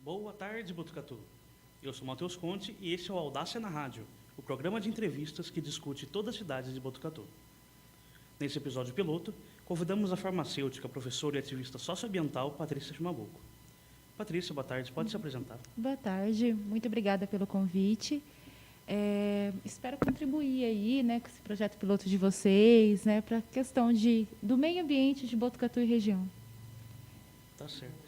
Boa tarde, Botucatu. Eu sou Matheus Conte e este é o Audácia na Rádio, o programa de entrevistas que discute toda a cidade de Botucatu. Nesse episódio piloto, convidamos a farmacêutica, professora e ativista socioambiental Patrícia Chimabuco. Patrícia, boa tarde. Pode se apresentar. Boa tarde. Muito obrigada pelo convite. Espero contribuir aí, né, com esse projeto piloto de vocês, né, para a questão do meio ambiente de Botucatu e região. Tá certo.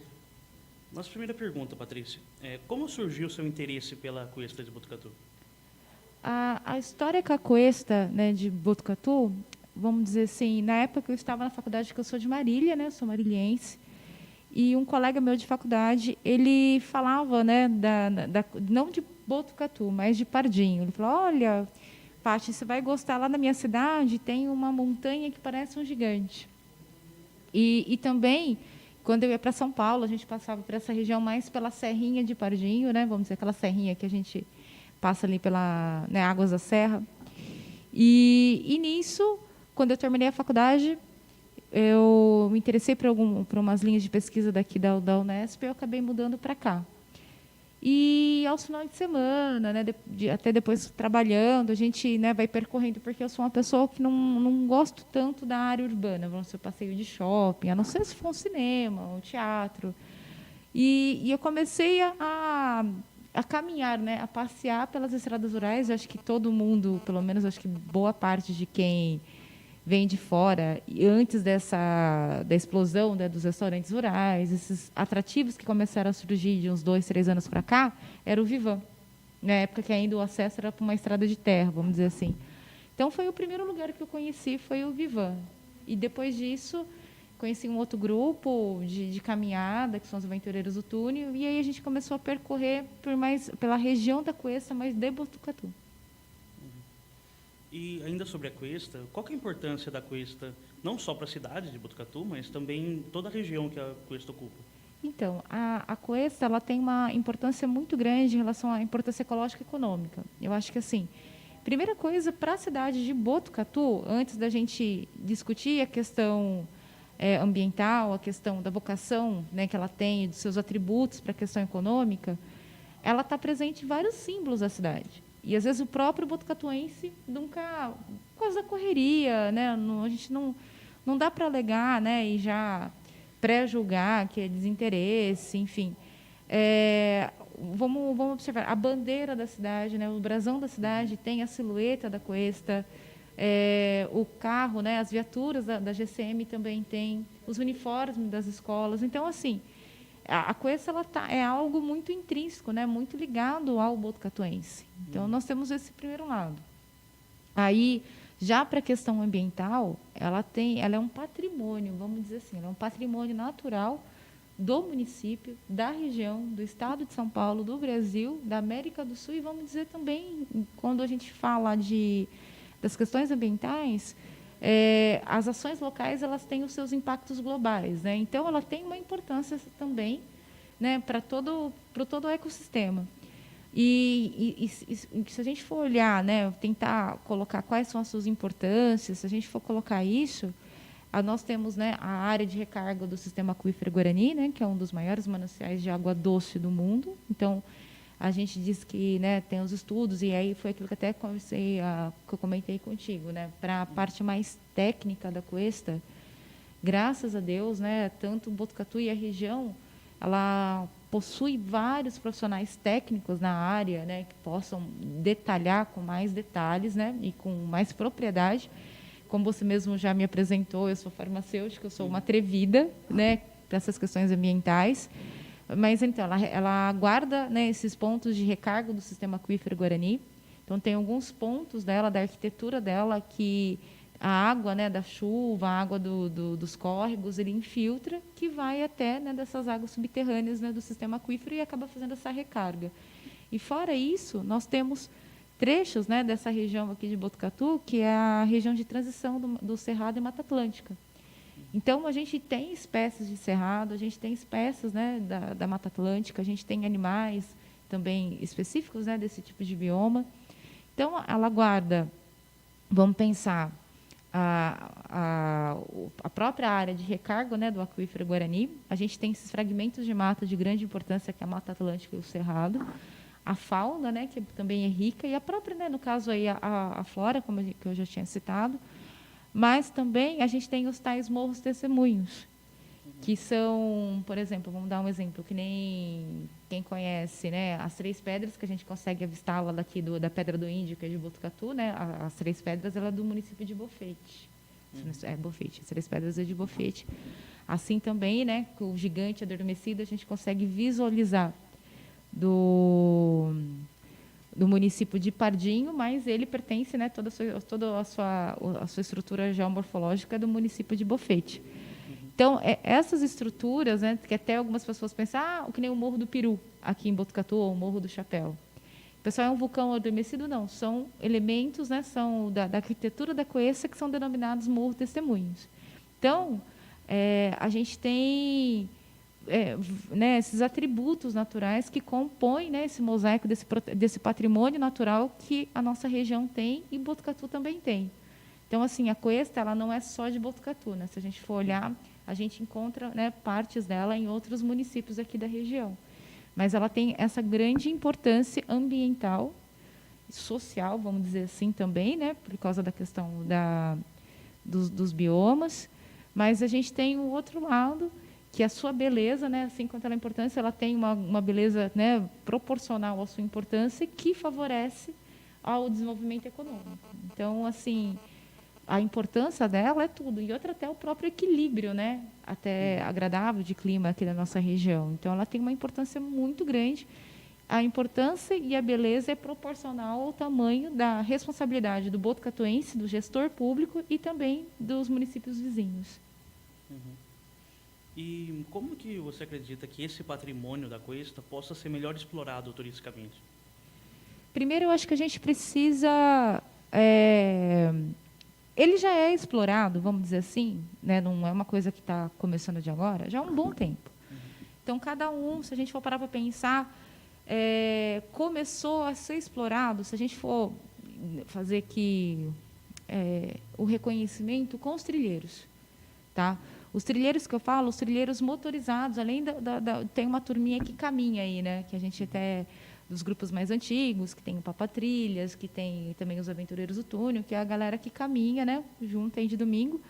Nossa primeira pergunta, Patrícia, como surgiu o seu interesse pela Cuesta de Botucatu? A história com a Cuesta, né, de Botucatu, vamos dizer assim, na época eu estava na faculdade, que eu sou de Marília, né, sou marilhense, e um colega meu de faculdade, ele falava, né, não de Botucatu, mas de Pardinho. Ele falou: olha, Paty, você vai gostar, lá na minha cidade tem uma montanha que parece um gigante. E também, quando eu ia para São Paulo, a gente passava por essa região mais pela Serrinha de Pardinho, né, vamos dizer, aquela serrinha que a gente passa ali pela, né, Águas da Serra. E nisso, quando eu terminei a faculdade, eu me interessei por umas linhas de pesquisa daqui da Unesp, e eu acabei mudando para cá. E aos finais de semana, né, até depois trabalhando, a gente, né, vai percorrendo, porque eu sou uma pessoa que não gosto tanto da área urbana, vamos dizer, passeio de shopping, a não ser se for um cinema, um teatro. E eu comecei a caminhar, né, a passear pelas estradas rurais. Eu acho que todo mundo, pelo menos acho que boa parte de quem vem de fora, e antes da explosão, né, dos restaurantes rurais, esses atrativos que começaram a surgir de uns 2, 3 anos para cá, era o Vivan. Na época que ainda o acesso era por uma estrada de terra, vamos dizer assim. Então, foi o primeiro lugar que eu conheci, foi o Vivan. E, depois disso, conheci um outro grupo de caminhada, que são os Aventureiros do Túnel, e aí a gente começou a percorrer pela região da Cuesta, mas de Botucatu. E ainda sobre a Cuesta, qual que é a importância da Cuesta, não só para a cidade de Botucatu, mas também toda a região que a Cuesta ocupa? Então, a Cuesta, ela tem uma importância muito grande em relação à importância ecológica e econômica. Eu acho que, assim, primeira coisa, para a cidade de Botucatu, antes da gente discutir a questão ambiental, a questão da vocação, né, que ela tem, dos seus atributos para a questão econômica, ela está presente em vários símbolos da cidade. E, às vezes, o próprio botucatuense nunca, por causa da correria, né, a gente não dá para alegar, né, e já pré-julgar que é desinteresse, enfim. Vamos observar, a bandeira da cidade, né, o brasão da cidade tem a silhueta da Cuesta, o carro, né, as viaturas da GCM também tem, os uniformes das escolas. Então, assim, a Cuesta é algo muito intrínseco, né, muito ligado ao botucatuense. Então, nós temos esse primeiro lado. Aí, já para a questão ambiental, ela é um patrimônio, vamos dizer assim, ela é um patrimônio natural do município, da região, do estado de São Paulo, do Brasil, da América do Sul, e vamos dizer também, quando a gente fala das questões ambientais, as ações locais, elas têm os seus impactos globais, né? Então, ela tem uma importância também, né, para todo o ecossistema. E se a gente for olhar, né, tentar colocar quais são as suas importâncias, se a gente for colocar isso, nós temos, né, a área de recarga do sistema aquífero Guarani, né, que é um dos maiores mananciais de água doce do mundo. Então, a gente diz que, né, tem os estudos, e aí foi aquilo que até que eu comentei contigo, né, para a parte mais técnica da Cuesta, graças a Deus, né, tanto Botucatu e a região, ela possui vários profissionais técnicos na área, né, que possam detalhar com mais detalhes, né, e com mais propriedade. Como você mesmo já me apresentou, eu sou farmacêutica, eu sou uma atrevida, né, para essas questões ambientais. Mas, então, ela guarda, né, esses pontos de recarga do sistema aquífero Guarani. Então, tem alguns pontos dela, da arquitetura dela, que a água, né, da chuva, a água dos córregos, ele infiltra, que vai até, né, dessas águas subterrâneas, né, do sistema aquífero, e acaba fazendo essa recarga. E, fora isso, nós temos trechos, né, dessa região aqui de Botucatu, que é a região de transição do Cerrado e Mata Atlântica. Então, a gente tem espécies de cerrado, a gente tem espécies, né, da Mata Atlântica, a gente tem animais também específicos, né, desse tipo de bioma. Então, ela guarda, vamos pensar, a própria área de recargo, né, do aquífero Guarani. A gente tem esses fragmentos de mata de grande importância, que é a Mata Atlântica e o Cerrado. A fauna, né, que também é rica, e a própria, né, no caso aí, a flora, que eu já tinha citado. Mas também a gente tem os tais morros testemunhos, que são, por exemplo, vamos dar um exemplo, que nem quem conhece, né, as Três Pedras, que a gente consegue avistar lá daqui da Pedra do Índio, que é de Botucatu, né, as Três Pedras, ela é do município de Bofete. Bofete, as Três Pedras é de Bofete. Assim também, né, com o Gigante Adormecido, a gente consegue visualizar do município de Pardinho, mas ele pertence, né, toda a sua estrutura geomorfológica do município de Bofete. Então, essas estruturas, né, que até algumas pessoas pensam, que nem o Morro do Peru, aqui em Botucatu, ou o Morro do Chapéu. O pessoal, é um vulcão adormecido? Não, são elementos, né, são da arquitetura da Coessa, que são denominados morros testemunhos. Então, a gente tem né, esses atributos naturais que compõem, né, esse mosaico desse patrimônio natural que a nossa região tem e Botucatu também tem. Então, assim, a Coesta, ela não é só de Botucatu, né? Se a gente for olhar, a gente encontra, né, partes dela em outros municípios aqui da região. Mas ela tem essa grande importância ambiental, social, vamos dizer assim também, né, por causa da questão dos biomas. Mas a gente tem o outro lado, que a sua beleza, né, assim quanto ela é importância, ela tem uma beleza, né, proporcional à sua importância, que favorece ao desenvolvimento econômico. Então, assim, a importância dela é tudo. E outra, até o próprio equilíbrio, né, até agradável de clima aqui da nossa região. Então, ela tem uma importância muito grande. A importância e a beleza é proporcional ao tamanho da responsabilidade do botucatuense, do gestor público e também dos municípios vizinhos. E como que você acredita que esse patrimônio da Coesta possa ser melhor explorado turisticamente? Primeiro, eu acho que a gente precisa... ele já é explorado, vamos dizer assim, né? Não é uma coisa que está começando de agora, já há um bom tempo. Então, cada um, se a gente for parar para pensar, começou a ser explorado, se a gente for fazer aqui o reconhecimento com os trilheiros, tá? Os trilheiros que eu falo, os trilheiros motorizados, além tem uma turminha que caminha aí, né? Que a gente até dos grupos mais antigos, que tem o Papa Trilhas, que tem também os Aventureiros do Túnel, que é a galera que caminha, né? Junto aí de domingo.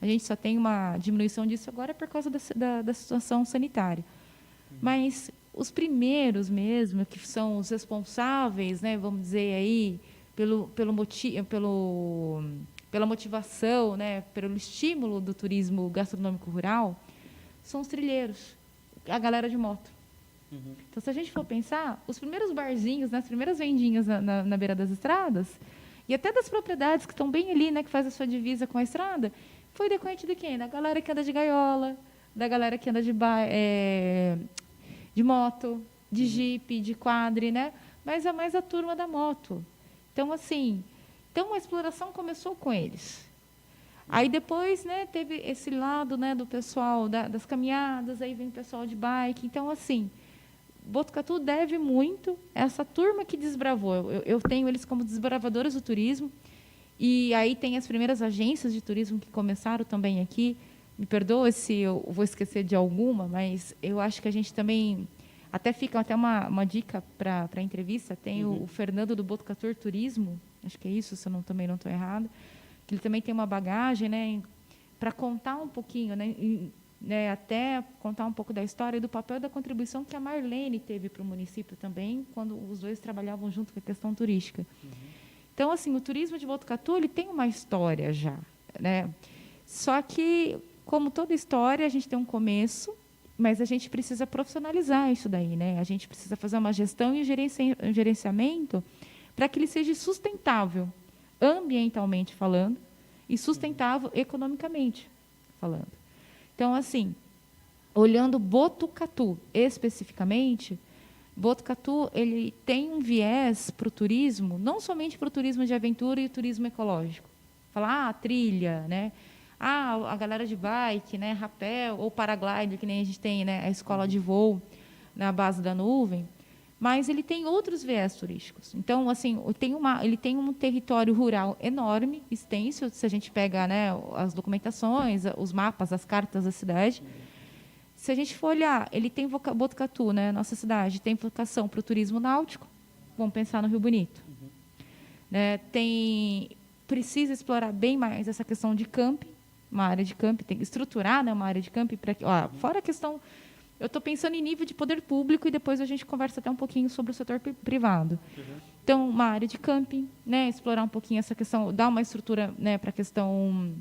A gente só tem uma diminuição disso agora por causa da situação sanitária. Mas os primeiros mesmo, que são os responsáveis, né? Vamos dizer aí, pela motivação, né, pelo estímulo do turismo gastronômico rural, são os trilheiros, a galera de moto. Então, se a gente for pensar, os primeiros barzinhos, né, as primeiras vendinhas na beira das estradas, e até das propriedades que estão bem ali, né, que faz a sua divisa com a estrada, foi decorrente de quem? Da galera que anda de gaiola, da galera que anda de moto, de jipe, de quadri, né? Mas é mais a turma da moto. Então, assim... Então, a exploração começou com eles. Aí, depois, né, teve esse lado, né, do pessoal das caminhadas, aí vem o pessoal de bike. Então, assim, Botucatu deve muito a essa turma que desbravou. Eu tenho eles como desbravadores do turismo. E aí tem as primeiras agências de turismo que começaram também aqui. Me perdoa se eu vou esquecer de alguma, mas eu acho que a gente também... Até fica uma dica para a entrevista. Tem o Fernando do Botucatu Turismo, acho que é isso, se eu também não estou errado, que ele também tem uma bagagem, né, para contar um pouquinho, né, até contar um pouco da história e do papel e da contribuição que a Marlene teve para o município também, quando os dois trabalhavam junto com a questão turística. Então, assim, o turismo de Botucatu, ele tem uma história já, né? Só que, como toda história, a gente tem um começo, mas a gente precisa profissionalizar isso daí, né? A gente precisa fazer uma gestão e um gerenciamento para que ele seja sustentável, ambientalmente falando, e sustentável economicamente falando. Então, assim, olhando Botucatu especificamente, Botucatu ele tem um viés para o turismo, não somente para o turismo de aventura e o turismo ecológico. Falar, trilha, né? A galera de bike, né, rapel ou paraglider, que nem a gente tem, né, a escola de voo na base da nuvem. mas ele tem outros viés turísticos. Então, assim, ele tem um território rural enorme, extenso, se a gente pega, né, as documentações, os mapas, as cartas da cidade. Se a gente for olhar, ele tem Botucatu, né, nossa cidade, tem vocação para o turismo náutico, vamos pensar no Rio Bonito. Né, precisa explorar bem mais essa questão de camping, uma área de camping, tem que estruturar, né, uma área de camping, fora a questão. Eu estou pensando em nível de poder público e depois a gente conversa até um pouquinho sobre o setor privado. Então, uma área de camping, né, explorar um pouquinho essa questão, dar uma estrutura, né, para a questão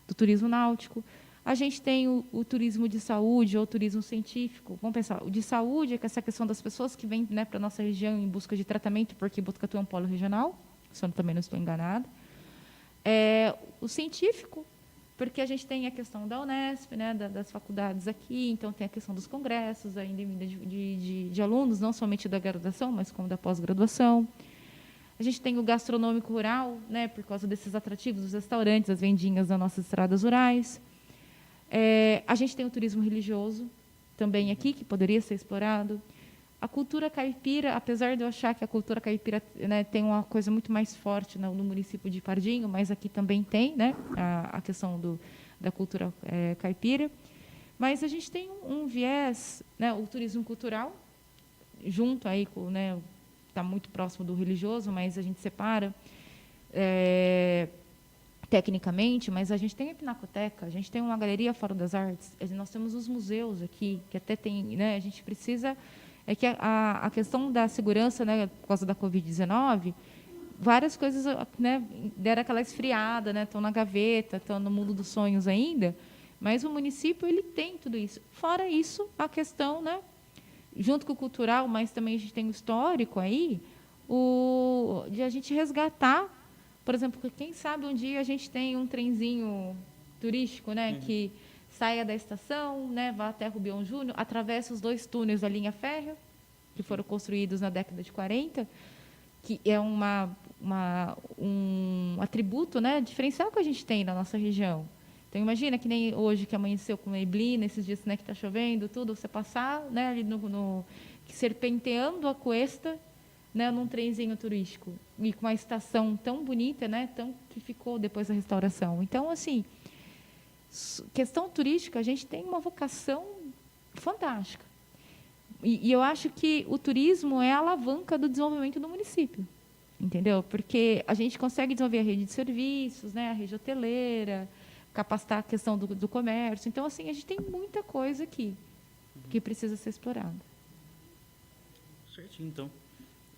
do turismo náutico. A gente tem o turismo de saúde ou turismo científico. Vamos pensar, o de saúde é que essa questão das pessoas que vêm, né, para a nossa região em busca de tratamento, porque Botucatu é um polo regional, se eu também não estou enganada. O científico, porque a gente tem a questão da Unesp, né, das faculdades aqui, então tem a questão dos congressos, ainda de alunos, não somente da graduação, mas como da pós-graduação. A gente tem o gastronômico rural, né, por causa desses atrativos, os restaurantes, as vendinhas das nossas estradas rurais. A gente tem o turismo religioso, também aqui, que poderia ser explorado. A cultura caipira, apesar de eu achar que a cultura caipira, né, tem uma coisa muito mais forte no município de Pardinho, mas aqui também tem, né, a questão da cultura caipira. Mas a gente tem um viés, né, o turismo cultural, junto aí com, né, está muito próximo do religioso, mas a gente separa tecnicamente, mas a gente tem a Pinacoteca, a gente tem uma galeria Fórum das Artes, nós temos os museus aqui, que até tem, né, a gente precisa. É que a questão da segurança, né, por causa da Covid-19, várias coisas, né, deram aquela esfriada, né, estão na gaveta, estão no mundo dos sonhos ainda, mas o município ele tem tudo isso. Fora isso, a questão, né, junto com o cultural, mas também a gente tem o histórico aí, de a gente resgatar, por exemplo, quem sabe um dia a gente tem um trenzinho turístico, né, que saia da estação, né, vá até Rubião Júnior, atravessa os 2 túneis da linha férrea, que foram construídos na década de 40, que é um atributo, né, diferencial que a gente tem na nossa região. Então, imagina que nem hoje, que amanheceu com neblina, esses dias, né, que está chovendo, tudo, você passar, né, ali serpenteando a cuesta, né, num trenzinho turístico, e com uma estação tão bonita, né, que ficou depois da restauração. Então, assim, questão turística, a gente tem uma vocação fantástica. E eu acho que o turismo é a alavanca do desenvolvimento do município, entendeu? Porque a gente consegue desenvolver a rede de serviços, né, a rede hoteleira, capacitar a questão do comércio. Então, assim, a gente tem muita coisa aqui que precisa ser explorada. Certinho, então.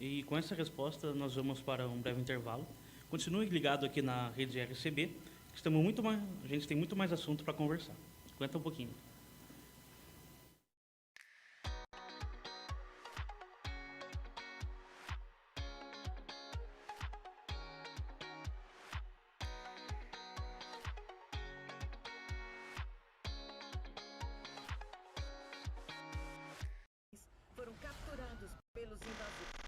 E com essa resposta, nós vamos para um breve intervalo. Continue ligado aqui na rede RCB. A gente tem muito mais assunto para conversar. Aguenta um pouquinho. Foram capturados pelos invasores.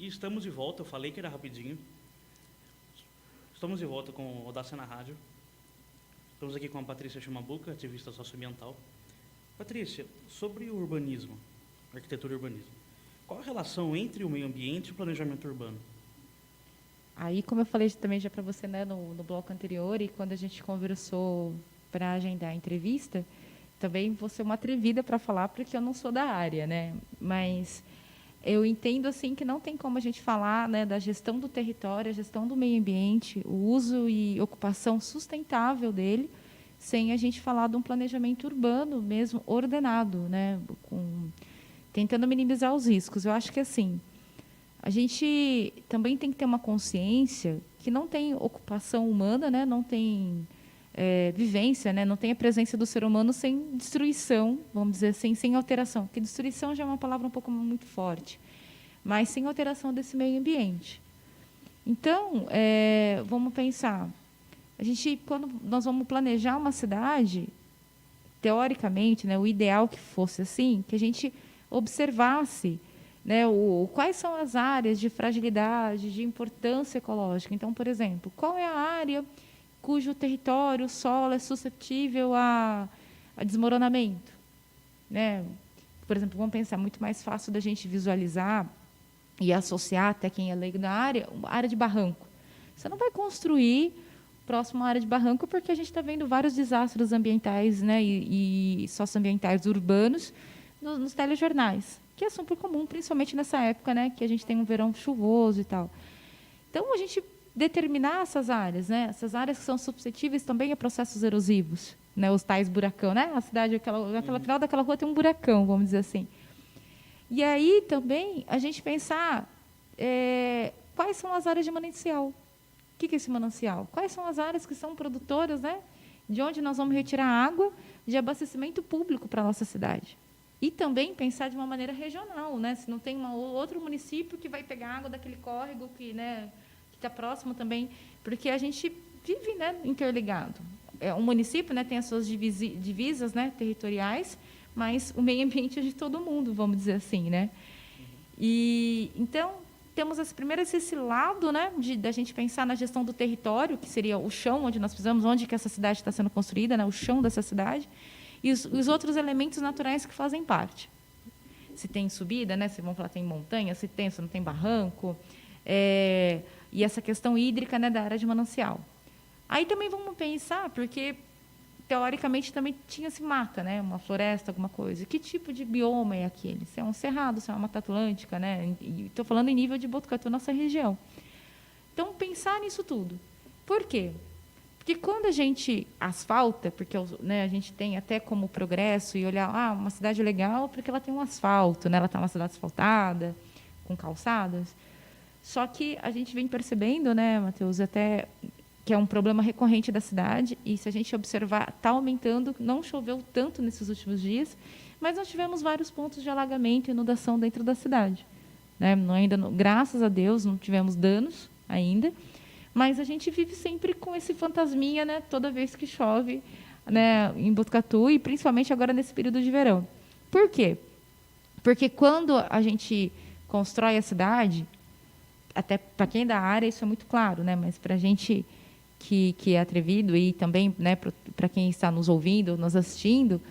E estamos de volta, eu falei que era rapidinho. Estamos de volta com o Audácia na Rádio. Estamos aqui com a Patrícia Chimabuca, ativista socioambiental. Patrícia, sobre o urbanismo, arquitetura e urbanismo, qual a relação entre o meio ambiente e o planejamento urbano? Aí, como eu falei também já para você, né, no bloco anterior, e quando a gente conversou para agendar a entrevista, também vou ser uma atrevida para falar, porque eu não sou da área, né? Mas eu entendo assim que não tem como a gente falar, né, da gestão do território, a gestão do meio ambiente, o uso e ocupação sustentável dele, sem a gente falar de um planejamento urbano mesmo ordenado, né, tentando minimizar os riscos. Eu acho que assim, a gente também tem que ter uma consciência que não tem ocupação humana, né, não tem vivência, né, não tem a presença do ser humano sem destruição, vamos dizer assim, sem alteração. Porque destruição já é uma palavra um pouco muito forte, mas sem alteração desse meio ambiente. Então, vamos pensar. A gente, quando nós vamos planejar uma cidade, teoricamente, né, o ideal que fosse assim, que a gente observasse, né, quais são as áreas de fragilidade, de importância ecológica. Então, por exemplo, qual é a área cujo território, o solo é suscetível a desmoronamento, né? Por exemplo, vamos pensar, muito mais fácil da gente visualizar e associar, até quem é leigo na área, uma área de barranco. Você não vai construir próximo à área de barranco porque a gente está vendo vários desastres ambientais, né, e socioambientais urbanos nos telejornais, que é super comum, principalmente nessa época, né, que a gente tem um verão chuvoso e tal. Então, a gente determinar essas áreas, né? Essas áreas que são suscetíveis também a processos erosivos, né? Os tais buracão, né? A cidade, aquela final daquela rua tem um buracão, vamos dizer assim. E aí também a gente pensar quais são as áreas de manancial. O que é esse manancial? Quais são as áreas que são produtoras, né? De onde nós vamos retirar água de abastecimento público para a nossa cidade. E também pensar de uma maneira regional, né? Se não tem outro município que vai pegar água daquele córrego que, né, está próximo também, porque a gente vive, né, interligado. Um município, né, tem as suas divisas, né, territoriais, mas o meio ambiente é de todo mundo, vamos dizer assim, né? E então temos esse lado, né, da gente pensar na gestão do território, que seria o chão onde nós pisamos, onde que essa cidade está sendo construída, né, o chão dessa cidade, e os outros elementos naturais que fazem parte. Se tem subida, né, se vamos falar tem montanha, se não tem barranco, e essa questão hídrica, né, da área de manancial. Aí também vamos pensar, porque teoricamente também tinha-se mata, né, uma floresta, alguma coisa. Que tipo de bioma é aquele? Se é um cerrado, se é uma mata atlântica, né? Estou falando em nível de Botucatu, nossa região. Então, pensar nisso tudo. Por quê? Porque quando a gente asfalta, porque, né, a gente tem até como progresso e olhar, uma cidade legal porque ela tem um asfalto, né, ela está uma cidade asfaltada, com calçadas. Só que a gente vem percebendo, né, Matheus, até que é um problema recorrente da cidade, e se a gente observar, está aumentando, não choveu tanto nesses últimos dias, mas nós tivemos vários pontos de alagamento e inundação dentro da cidade. Né? Graças a Deus, não tivemos danos ainda, mas a gente vive sempre com esse fantasminha, né, toda vez que chove, né, em Botucatu, e principalmente agora nesse período de verão. Por quê? Porque quando a gente constrói a cidade, até para quem é da área isso é muito claro, né? Mas para a gente que é atrevido e também, né, para quem está nos ouvindo, nos assistindo,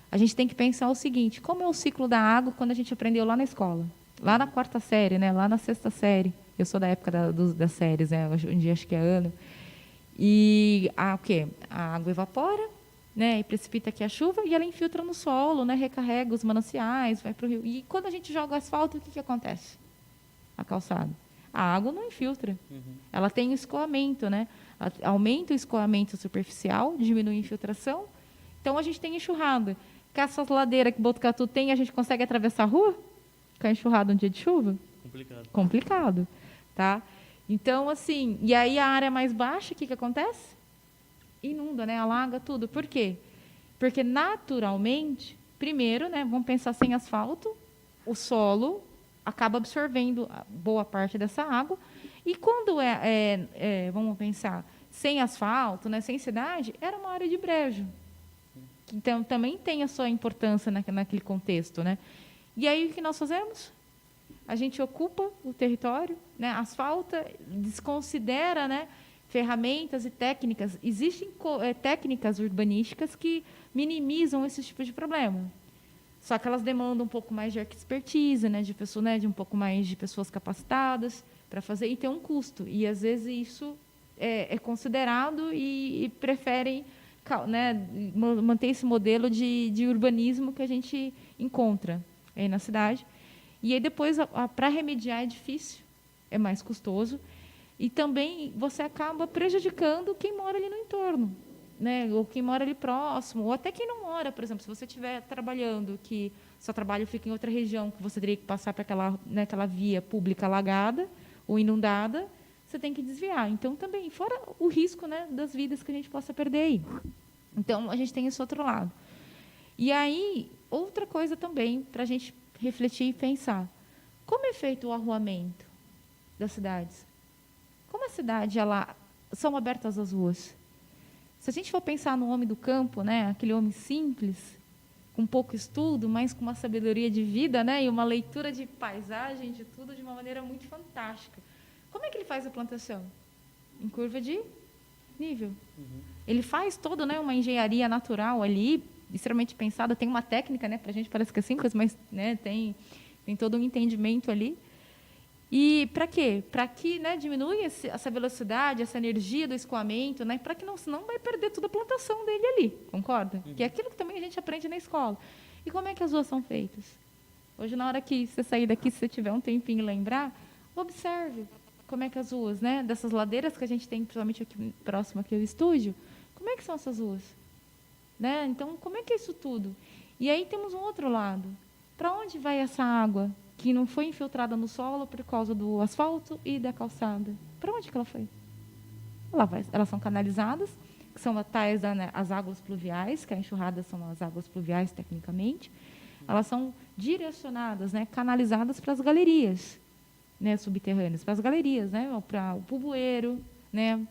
a gente tem que pensar o seguinte: como é o ciclo da água quando a gente aprendeu lá na escola? Lá na 4ª série, né? Lá na 6ª série. Eu sou da época das séries, né? Hoje em dia acho que é ano. E o quê? A água evapora, né? E precipita aqui a chuva e ela infiltra no solo, né? Recarrega os mananciais, vai para o rio. E quando a gente joga asfalto, o que acontece? A calçada. A água não infiltra. Ela tem escoamento, né? Aumenta o escoamento superficial, diminui a infiltração. Então, a gente tem enxurrada. Com essas ladeiras que Botucatu tem, a gente consegue atravessar a rua? Com a enxurrada um dia de chuva? Complicado. Complicado. Tá? Então, assim, e aí a área mais baixa, o que acontece? Inunda, né? Alaga tudo. Por quê? Porque, naturalmente, primeiro, né, vamos pensar sem asfalto, o solo acaba absorvendo boa parte dessa água. E quando vamos pensar, sem asfalto, né, sem cidade, era uma área de brejo. Então, também tem a sua importância naquele contexto. Né? E aí, o que nós fazemos? a gente ocupa o território, né, asfalta, desconsidera, né, ferramentas e técnicas. Existem técnicas urbanísticas que minimizam esse tipo de problema. Só que elas demandam um pouco mais de expertise, né, de pessoa, né, de um pouco mais de pessoas capacitadas para fazer, e tem um custo. E às vezes isso é considerado e preferem, né, manter esse modelo de urbanismo que a gente encontra aí na cidade. E aí depois, para remediar é difícil, é mais custoso. E também você acaba prejudicando quem mora ali no entorno, né? Ou quem mora ali próximo, ou até quem não mora. Por exemplo, se você estiver trabalhando, que seu trabalho fica em outra região, que você teria que passar para aquela via pública alagada ou inundada, você tem que desviar. Então, também, fora o risco, né, das vidas que a gente possa perder aí. Então, a gente tem esse outro lado. E aí, outra coisa também, para a gente refletir e pensar. Como é feito o arruamento das cidades? Como a cidade, são abertas as ruas? Se a gente for pensar no homem do campo, né, aquele homem simples, com pouco estudo, mas com uma sabedoria de vida, né, e uma leitura de paisagem, de tudo, de uma maneira muito fantástica. Como é que ele faz a plantação? Em curva de nível. Ele faz toda, né, uma engenharia natural ali, extremamente pensada. Tem uma técnica, né, para a gente parece que é simples, mas, né, tem todo um entendimento ali. E para quê? Para que, né, diminua essa velocidade, essa energia do escoamento, né, para que senão vai perder toda a plantação dele ali, concorda? Que é aquilo que também a gente aprende na escola. E como é que as ruas são feitas? Hoje, na hora que você sair daqui, se você tiver um tempinho e lembrar, observe como é que as ruas, né, dessas ladeiras que a gente tem, principalmente aqui próximo aqui ao estúdio, como é que são essas ruas? Né? Então, como é que é isso tudo? E aí temos um outro lado. Para onde vai essa água que não foi infiltrada no solo por causa do asfalto e da calçada? Para onde que ela foi? Elas são canalizadas, que são tais, né, as águas pluviais, que a enxurrada são as águas pluviais, tecnicamente. Elas são direcionadas, né, canalizadas para as galerias, né, subterrâneas, para as galerias, né, para o bueiro, né.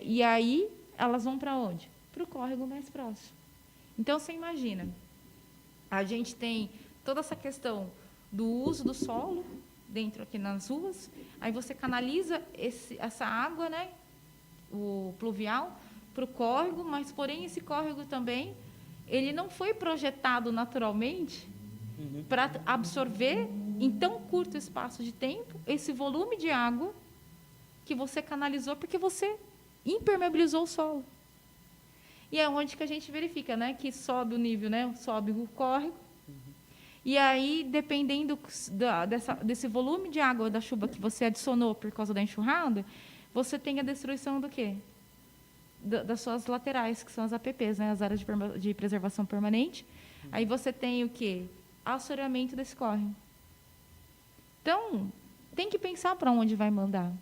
E aí elas vão para onde? Para o córrego mais próximo. Então, você imagina, a gente tem toda essa questão do uso do solo dentro aqui nas ruas, aí você canaliza essa água, né, o pluvial, para o córrego, mas, porém, esse córrego também, ele não foi projetado naturalmente para absorver, em tão curto espaço de tempo, esse volume de água que você canalizou, porque você impermeabilizou o solo. E é onde que a gente verifica, né, que sobe o nível, né, sobe o córrego. E aí, dependendo desse volume de água da chuva que você adicionou por causa da enxurrada, você tem a destruição do quê? Das suas laterais, que são as APPs, né, as áreas de preservação permanente. Aí você tem o quê? Assoreamento desse córrego. Então, tem que pensar para onde vai mandar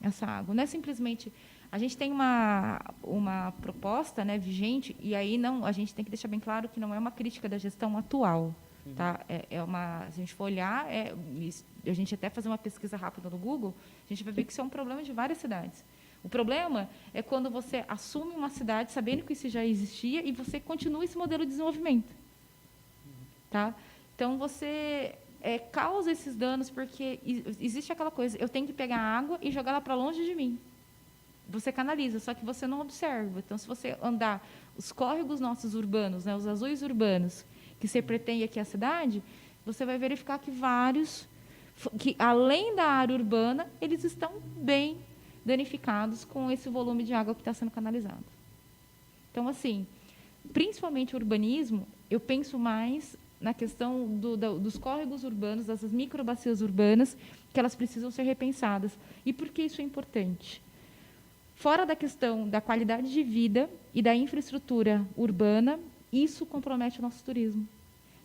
essa água. Não é simplesmente... A gente tem uma proposta, né, vigente, e aí a gente tem que deixar bem claro que não é uma crítica da gestão atual. Tá? Se a gente for olhar, a gente até fazer uma pesquisa rápida no Google, a gente vai ver que isso é um problema de várias cidades. O problema é quando você assume uma cidade sabendo que isso já existia e você continua esse modelo de desenvolvimento. Tá? Então, você causa esses danos porque existe aquela coisa, eu tenho que pegar a água e jogar ela para longe de mim. Você canaliza, só que você não observa. Então, se você andar os córregos nossos urbanos, né, os azuis urbanos, que você pretende aqui a cidade, você vai verificar que vários, que além da área urbana, eles estão bem danificados com esse volume de água que está sendo canalizado. Então, assim, principalmente o urbanismo, eu penso mais na questão dos córregos urbanos, dessas microbacias urbanas, que elas precisam ser repensadas. E por que isso é importante? Fora da questão da qualidade de vida e da infraestrutura urbana, isso compromete o nosso turismo.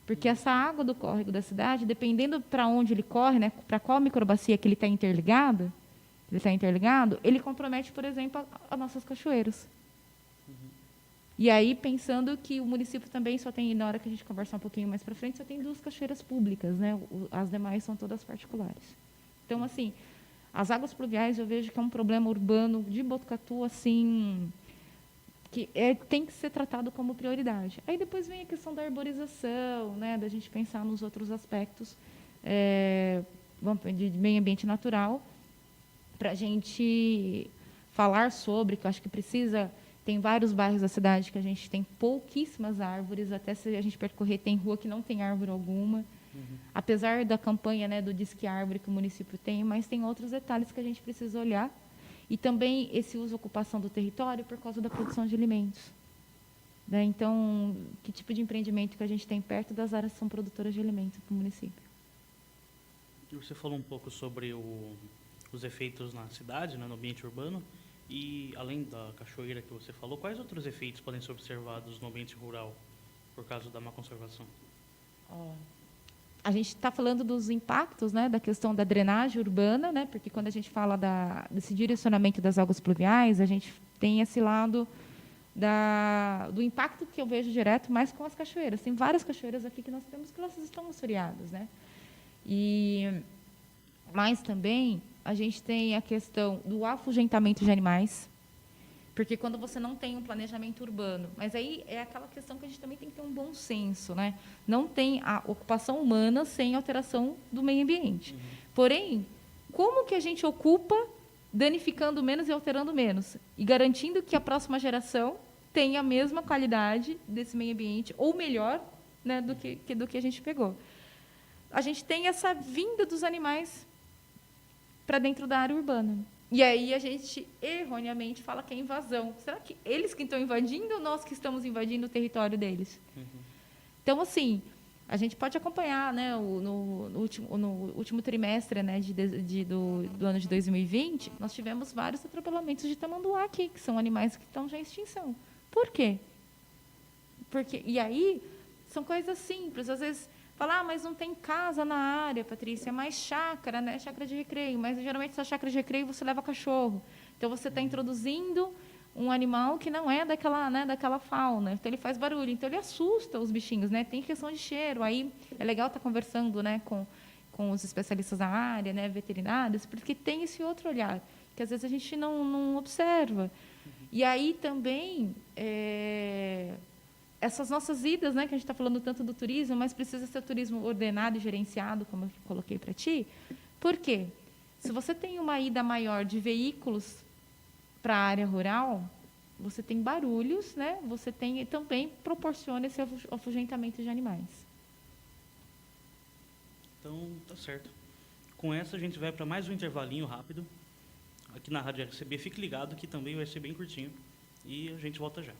Porque essa água do córrego da cidade, dependendo para onde ele corre, né, para qual microbacia que ele está interligado, ele compromete, por exemplo, as nossas cachoeiras. E aí, pensando que o município também só tem, na hora que a gente conversar um pouquinho mais para frente, só tem 2 cachoeiras públicas, né? As demais são todas particulares. Então, assim, as águas pluviais eu vejo que é um problema urbano de Botucatu, assim, que tem que ser tratado como prioridade. Aí depois vem a questão da arborização, né, da gente pensar nos outros aspectos de meio ambiente natural, para a gente falar sobre, que eu acho que precisa. Tem vários bairros da cidade que a gente tem pouquíssimas árvores, até se a gente percorrer, tem rua que não tem árvore alguma. Apesar da campanha, né, do Disque Árvore que o município tem, mas tem outros detalhes que a gente precisa olhar. E também esse uso e ocupação do território por causa da produção de alimentos. Né? Então, que tipo de empreendimento que a gente tem perto das áreas que são produtoras de alimentos para o município? Você falou um pouco sobre os efeitos na cidade, né, no ambiente urbano, e além da cachoeira que você falou, quais outros efeitos podem ser observados no ambiente rural por causa da má conservação? A gente está falando dos impactos, né, da questão da drenagem urbana, né, porque quando a gente fala desse direcionamento das águas pluviais, a gente tem esse lado do impacto que eu vejo direto, mais com as cachoeiras. Tem várias cachoeiras aqui que nós temos que elas estão assoreadas, né? Mas também a gente tem a questão do afugentamento de animais, porque quando você não tem um planejamento urbano, mas aí é aquela questão que a gente também tem que ter um bom senso, né? Não tem a ocupação humana sem alteração do meio ambiente. Porém, como que a gente ocupa danificando menos e alterando menos? E garantindo que a próxima geração tenha a mesma qualidade desse meio ambiente, ou melhor, né, do que a gente pegou. A gente tem essa vinda dos animais para dentro da área urbana. E aí a gente, erroneamente, fala que é invasão. Será que eles que estão invadindo ou nós que estamos invadindo o território deles? Então, assim, a gente pode acompanhar, né, no último trimestre, né, do ano de 2020, nós tivemos vários atropelamentos de tamanduá aqui, que são animais que estão já em extinção. Por quê? E aí, são coisas simples. Às vezes, falar, mas não tem casa na área, Patrícia, é mais chácara, né? Chácara de recreio. Mas, geralmente, essa chácara de recreio, você leva cachorro. Então, você está introduzindo um animal que não é daquela fauna. Então, ele faz barulho. Então, ele assusta os bichinhos, né? Tem questão de cheiro. Aí, é legal estar conversando, né, com os especialistas da área, né, veterinários, porque tem esse outro olhar, que, às vezes, a gente não observa. E aí, também, essas nossas idas, né, que a gente está falando tanto do turismo, mas precisa ser turismo ordenado e gerenciado, como eu coloquei para ti. Por quê? Se você tem uma ida maior de veículos para a área rural, você tem barulhos, né? Você tem também proporciona esse afugentamento de animais. Então, tá certo. Com essa, a gente vai para mais um intervalinho rápido, aqui na Rádio RCB. Fique ligado que também vai ser bem curtinho. E a gente volta já.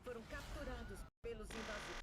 Foram capturados pelos invasores.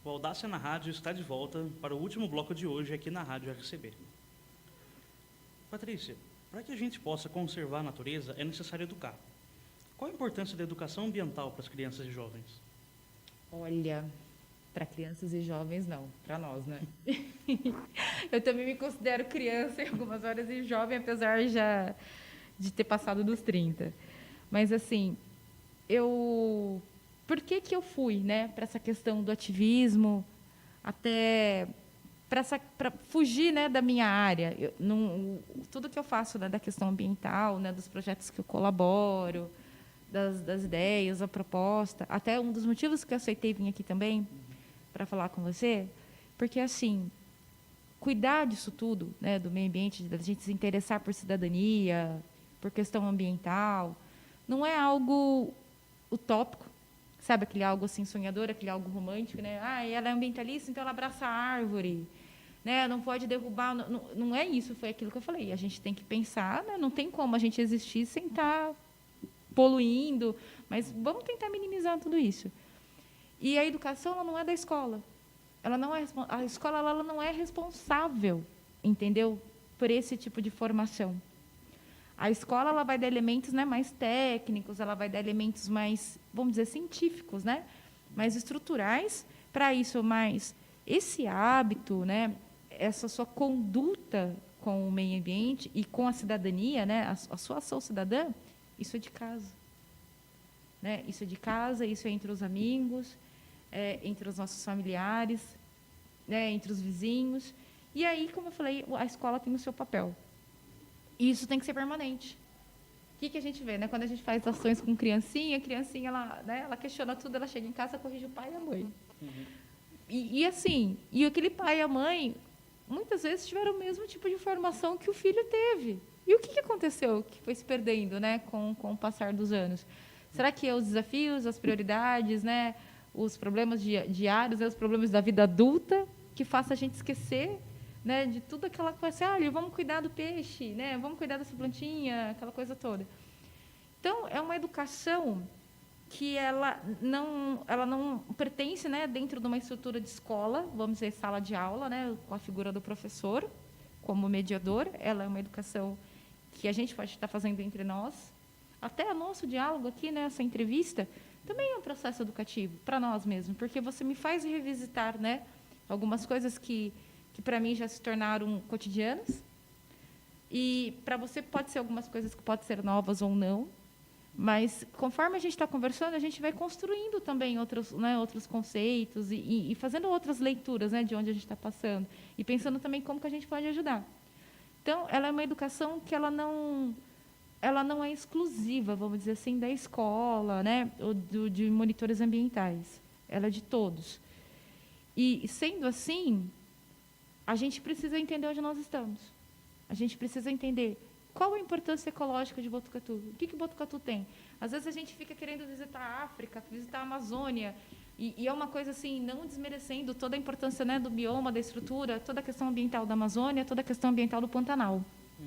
O Audácia na Rádio está de volta para o último bloco de hoje aqui na Rádio RCB. Patrícia, Para que a gente possa conservar a natureza, é necessário educar. Qual a importância da educação ambiental para as crianças e jovens? Olha, para crianças e jovens, não. Para nós, né? Eu também me considero criança em algumas horas e jovem, apesar já de ter passado dos 30. Mas, assim, por que eu fui, né, para essa questão do ativismo, até para fugir, né, da minha área? Tudo que eu faço, né, da questão ambiental, né, dos projetos que eu colaboro, das ideias, a proposta, até um dos motivos que eu aceitei vir aqui também para falar com você, porque, assim, cuidar disso tudo, né, do meio ambiente, da gente se interessar por cidadania, por questão ambiental, não é algo utópico, sabe, aquele algo assim sonhador, aquele algo romântico, né? Ah, ela é ambientalista, então ela abraça a árvore, né? Não pode derrubar, não é isso, foi aquilo que eu falei. A gente tem que pensar, né? Não tem como a gente existir sem estar poluindo, mas vamos tentar minimizar tudo isso. E a educação, ela não é da escola. A escola, ela não é responsável, entendeu? Por esse tipo de formação. A escola, ela vai dar elementos, né, mais técnicos, ela vai dar elementos mais, vamos dizer, científicos, né, mais estruturais para isso, mas esse hábito, né, essa sua conduta com o meio ambiente e com a cidadania, né, a sua ação cidadã, isso é de casa. Né? Isso é de casa, isso é entre os amigos, entre os nossos familiares, né, entre os vizinhos. E aí, como eu falei, a escola tem o seu papel. E isso tem que ser permanente. O que a gente vê, né? Quando a gente faz ações com criancinha, a criancinha, ela, né, ela questiona tudo, ela chega em casa, corrige o pai e a mãe. Uhum. E assim, e aquele pai e a mãe, muitas vezes tiveram o mesmo tipo de formação que o filho teve. E o que aconteceu que foi se perdendo, né, com o passar dos anos? Será que é os desafios, as prioridades, né, os problemas diários, os problemas da vida adulta, que faça a gente esquecer, né, de tudo aquela coisa, olha, vamos cuidar do peixe, né, vamos cuidar dessa plantinha, aquela coisa toda. Então, é uma educação que ela não pertence, né, dentro de uma estrutura de escola, vamos dizer, sala de aula, né, com a figura do professor como mediador. Ela é uma educação que a gente pode estar fazendo entre nós. Até o nosso diálogo aqui, né, essa entrevista, também é um processo educativo para nós mesmos, porque você me faz revisitar, né, algumas coisas que para mim já se tornaram cotidianas, e para você pode ser algumas coisas que podem ser novas ou não, mas conforme a gente está conversando, a gente vai construindo também outros, né, outros conceitos e fazendo outras leituras, né, de onde a gente está passando, e pensando também como que a gente pode ajudar. Então, ela é uma educação que ela não é exclusiva, vamos dizer assim, da escola, né, ou de monitores ambientais. Ela é de todos. E, sendo assim, a gente precisa entender onde nós estamos. A gente precisa entender qual a importância ecológica de Botucatu. O que Botucatu tem? Às vezes a gente fica querendo visitar a África, visitar a Amazônia, e é uma coisa assim, não desmerecendo toda a importância, né, do bioma, da estrutura, toda a questão ambiental da Amazônia, toda a questão ambiental do Pantanal. Uhum.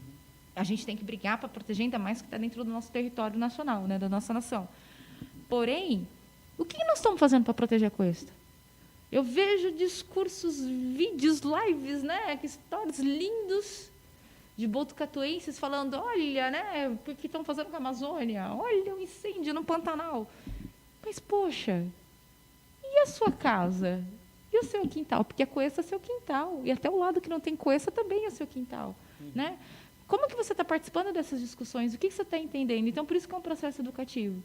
A gente tem que brigar para proteger, ainda mais que está dentro do nosso território nacional, né, da nossa nação. Porém, o que nós estamos fazendo para proteger a costa? Eu vejo discursos, vídeos, lives, né, stories lindos de botucatuenses falando, olha, né, o que estão fazendo com a Amazônia? Olha o incêndio no Pantanal. Mas, poxa, e a sua casa? E o seu quintal? Porque a coesta é seu quintal. E até o lado que não tem coesta também é seu quintal. Né? Como que você está participando dessas discussões? O que você está entendendo? Então, por isso que é um processo educativo.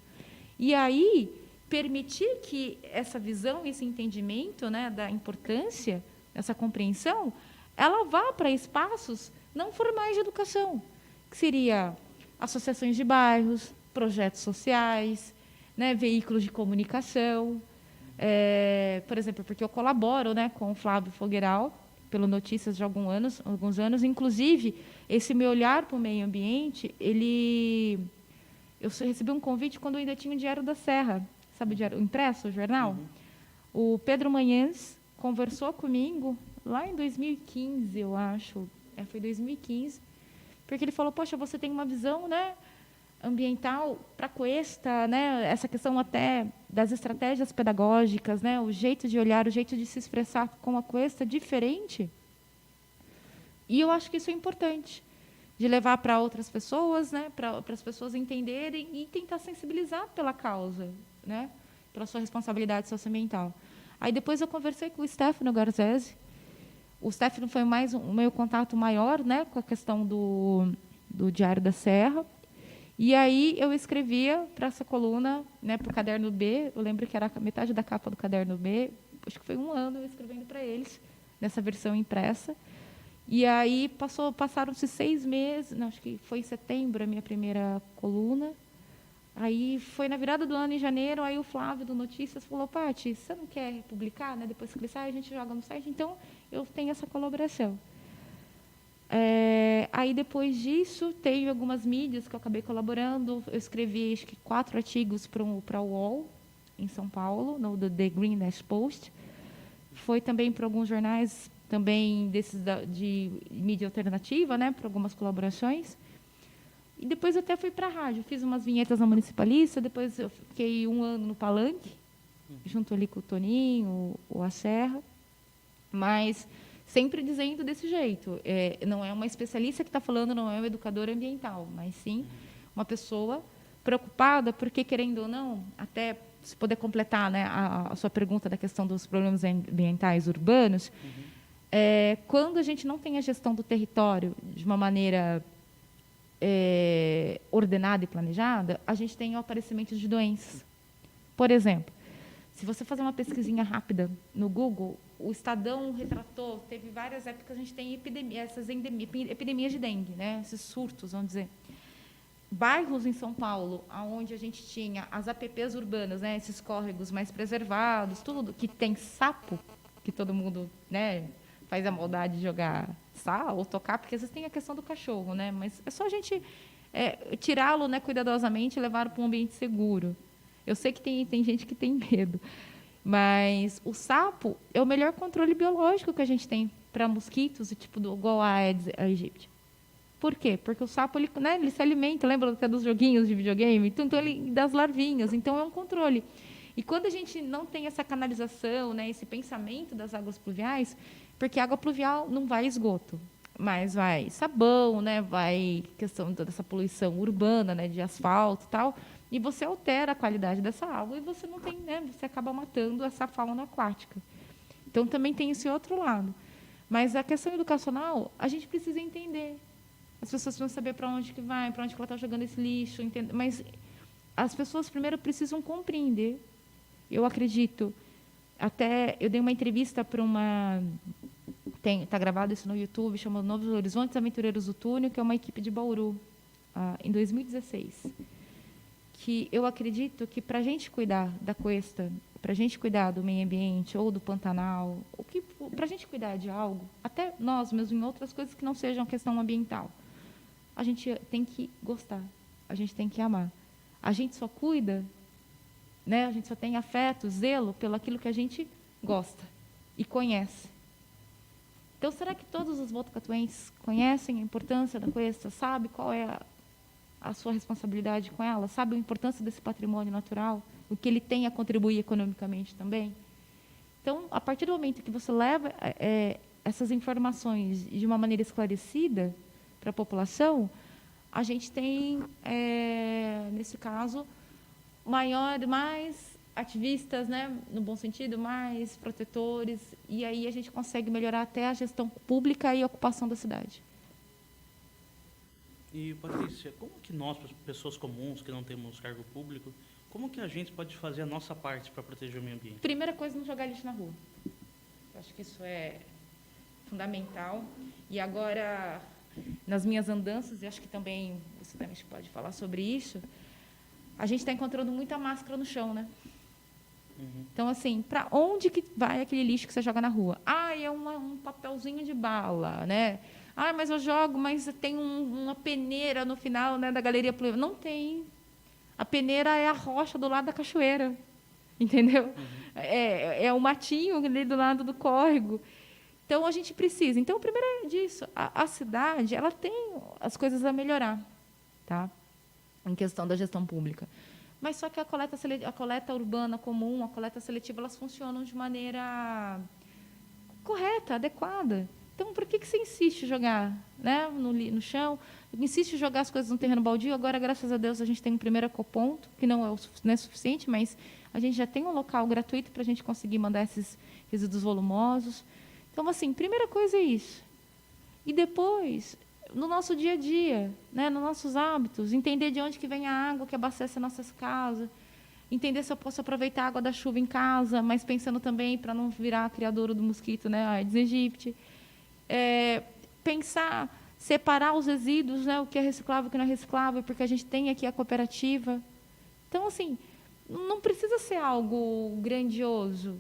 E aí, permitir que essa visão, esse entendimento, né, da importância, essa compreensão, ela vá para espaços não formais de educação, que seria associações de bairros, projetos sociais, né, veículos de comunicação. Por exemplo, porque eu colaboro, né, com o Flávio Fogueral, pelo Notícias de alguns anos, inclusive, esse meu olhar para o meio ambiente, eu recebi um convite quando eu ainda tinha o Diário da Serra, sabe, o impresso, o jornal? Uhum. O Pedro Manhães conversou comigo lá em 2015, eu acho, foi 2015, porque ele falou, poxa, você tem uma visão, né, ambiental para a coesta, né, essa questão até das estratégias pedagógicas, né, o jeito de olhar, o jeito de se expressar com a coesta diferente. E eu acho que isso é importante. de levar para outras pessoas, né, para as pessoas entenderem e tentar sensibilizar pela causa, né, pela sua responsabilidade socioambiental. Aí depois eu conversei com o Stefano Garzese. O Stefano foi mais o meu contato maior, né, com a questão do Diário da Serra. E aí eu escrevia para essa coluna, né, para o Caderno B. Eu lembro que era metade da capa do Caderno B. Acho que foi 1 ano eu escrevendo para eles, nessa versão impressa. E aí passaram-se 6 meses, não, acho que foi em setembro a minha primeira coluna. Aí foi na virada do ano, em janeiro, aí o Flávio do Notícias falou, Paty, você não quer publicar, né? Depois que ele sai, a gente joga no site. Então, eu tenho essa colaboração. Aí, depois disso, teve algumas mídias que eu acabei colaborando. Eu escrevi, acho que 4 artigos para o UOL, em São Paulo, no The Green Nash Post. Foi também para alguns jornais, também desses de mídia alternativa, né? Para algumas colaborações. E depois eu até fui para a rádio. Fiz umas vinhetas na Municipalista, depois eu fiquei 1 ano no Palanque, junto ali com o Toninho, o Serra. Mas sempre dizendo desse jeito. Não é uma especialista que está falando, não é um educador ambiental, mas sim uma pessoa preocupada, porque, querendo ou não, até se poder completar, né, a sua pergunta da questão dos problemas ambientais urbanos, quando a gente não tem a gestão do território de uma maneira ordenada e planejada, a gente tem o aparecimento de doenças. Por exemplo, se você fazer uma pesquisinha rápida no Google, o Estadão retratou, teve várias épocas, a gente tem epidemias de dengue, né? Esses surtos, vamos dizer. Bairros em São Paulo, onde a gente tinha as APPs urbanas, né? Esses córregos mais preservados, tudo que tem sapo, que todo mundo, né, faz a maldade de jogar sal ou tocar, porque às vezes tem a questão do cachorro, né? Mas é só a gente tirá-lo, né, cuidadosamente e levar para um ambiente seguro. Eu sei que tem gente que tem medo, mas o sapo é o melhor controle biológico que a gente tem para mosquitos, tipo igual a Aedes aegypti. Por quê? Porque o sapo ele se alimenta, lembra até dos joguinhos de videogame? Então ele das larvinhas, então é um controle. E quando a gente não tem essa canalização, né, esse pensamento das águas pluviais, porque a água pluvial não vai esgoto, mas vai sabão, né, vai questão dessa poluição urbana, né, de asfalto e tal, e você altera a qualidade dessa água e você não tem, né, você acaba matando essa fauna aquática. Então também tem esse outro lado. Mas a questão educacional, a gente precisa entender. As pessoas precisam saber para onde que vai, para onde que ela está jogando esse lixo, mas as pessoas primeiro precisam compreender. Eu acredito, até eu dei uma entrevista para está gravado isso no YouTube, chama Novos Horizontes Aventureiros do Túnel, que é uma equipe de Bauru, em 2016. Que eu acredito que para a gente cuidar da cuesta, para a gente cuidar do meio ambiente ou do Pantanal, para a gente cuidar de algo, até nós mesmos em outras coisas que não sejam questão ambiental, a gente tem que gostar, a gente tem que amar. A gente só cuida, né? A gente só tem afeto, zelo pelo aquilo que a gente gosta e conhece. Então, será que todos os botucatuenses conhecem a importância da cuesta, sabem qual é a sua responsabilidade com ela, sabe a importância desse patrimônio natural, o que ele tem a contribuir economicamente também? Então, a partir do momento que você leva essas informações de uma maneira esclarecida para a população, a gente tem, nesse caso, mais ativistas, né, no bom sentido, mais protetores, e aí a gente consegue melhorar até a gestão pública e a ocupação da cidade. E, Patrícia, como que nós, pessoas comuns, que não temos cargo público, como que a gente pode fazer a nossa parte para proteger o meio ambiente? Primeira coisa, não jogar lixo na rua. Eu acho que isso é fundamental. E agora, nas minhas andanças, e acho que também você também pode falar sobre isso, a gente está encontrando muita máscara no chão, né? Então, assim, para onde que vai aquele lixo que você joga na rua? É um papelzinho de bala, né? Mas eu jogo, mas tem uma peneira no final, né, da galeria. Não tem. A peneira é a rocha do lado da cachoeira, entendeu? É o matinho ali do lado do córrego. Então, a gente precisa. Então, primeiro é disso. A cidade, ela tem as coisas a melhorar, tá? Em questão da gestão pública. Mas só que a coleta urbana comum, a coleta seletiva, elas funcionam de maneira correta, adequada. Então, por que você insiste em jogar, né, no chão? Insiste em jogar as coisas no terreno baldio. Agora, graças a Deus, a gente tem um primeiro ecoponto, que não é suficiente, mas a gente já tem um local gratuito para a gente conseguir mandar esses resíduos volumosos. Então, assim, primeira coisa é isso. E depois, no nosso dia a dia, né, nos nossos hábitos, entender de onde que vem a água que abastece as nossas casas, entender se eu posso aproveitar a água da chuva em casa, mas pensando também para não virar criadouro do mosquito, né, Aedes aegypti. Pensar, separar os resíduos, né, o que é reciclável e o que não é reciclável, porque a gente tem aqui a cooperativa. Então, assim, não precisa ser algo grandioso.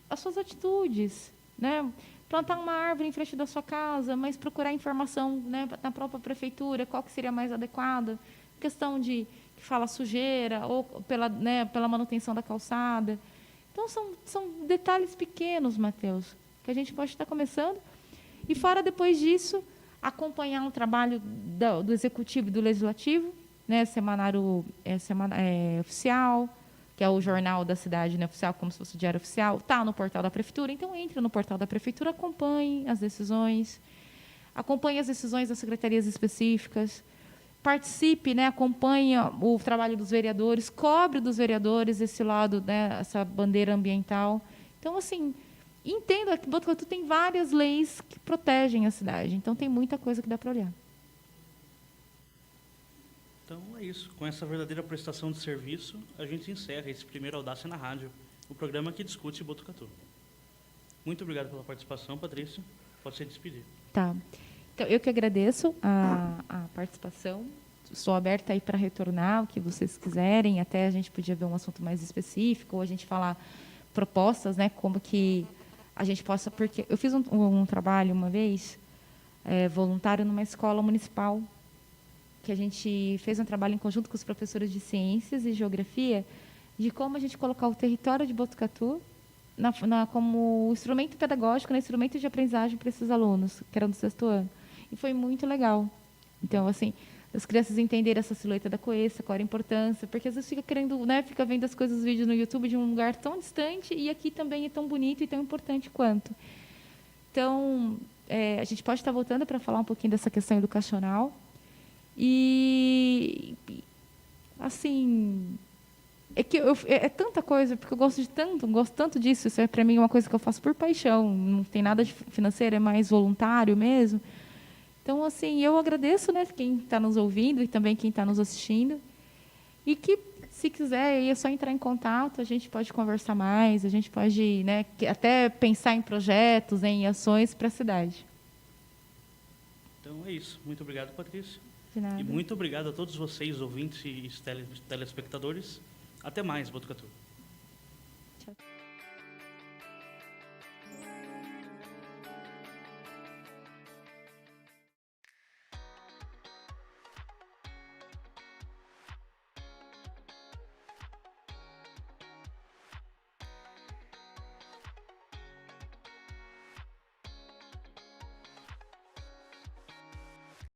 As suas atitudes, né? Plantar uma árvore em frente da sua casa, mas procurar informação, né, na própria prefeitura, qual que seria mais adequada. Questão de que fala sujeira, ou pela manutenção da calçada. Então, são detalhes pequenos, Matheus, que a gente pode estar começando. E fora, depois disso, acompanhar um trabalho do Executivo e do Legislativo, né, semanário oficial, que é o jornal da cidade, né, oficial, como se fosse o diário oficial, está no portal da Prefeitura. Então, entre no portal da Prefeitura, acompanhe as decisões das secretarias específicas, participe, né, acompanhe o trabalho dos vereadores, cobre dos vereadores esse lado, né, essa bandeira ambiental. Então, assim, entenda que Botucatu tem várias leis que protegem a cidade. Então, tem muita coisa que dá para olhar. Então é isso. Com essa verdadeira prestação de serviço, a gente encerra esse primeiro Audácia na Rádio, o programa que discute Botucatu. Muito obrigado pela participação, Patrícia. Pode se despedir. Tá. Então, eu que agradeço a participação. Estou aberta aí para retornar o que vocês quiserem. Até a gente podia ver um assunto mais específico, ou a gente falar propostas, né, como que a gente possa... Porque eu fiz um trabalho uma vez, voluntário, numa escola municipal, que a gente fez um trabalho em conjunto com os professores de ciências e geografia, de como a gente colocar o território de Botucatu como instrumento pedagógico, né, instrumento de aprendizagem para esses alunos, que eram do 6º ano. E foi muito legal. Então, assim, as crianças entenderam essa silhueta da coesta, qual era a importância, porque às vezes fica vendo as coisas, os vídeos no YouTube de um lugar tão distante, e aqui também é tão bonito e tão importante quanto. Então, a gente pode estar voltando para falar um pouquinho dessa questão educacional. E, assim, é tanta coisa, porque eu gosto tanto disso. Isso para mim uma coisa que eu faço por paixão, não tem nada de financeiro, é mais voluntário mesmo. Então, assim, eu agradeço, né, quem está nos ouvindo e também quem está nos assistindo. E que, se quiser, é só entrar em contato, a gente pode conversar mais, a gente pode, né, até pensar em projetos, em ações para a cidade. Então é isso. Muito obrigado, Patrícia. De nada. E muito obrigado a todos vocês, ouvintes e telespectadores. Até mais, Botucatu.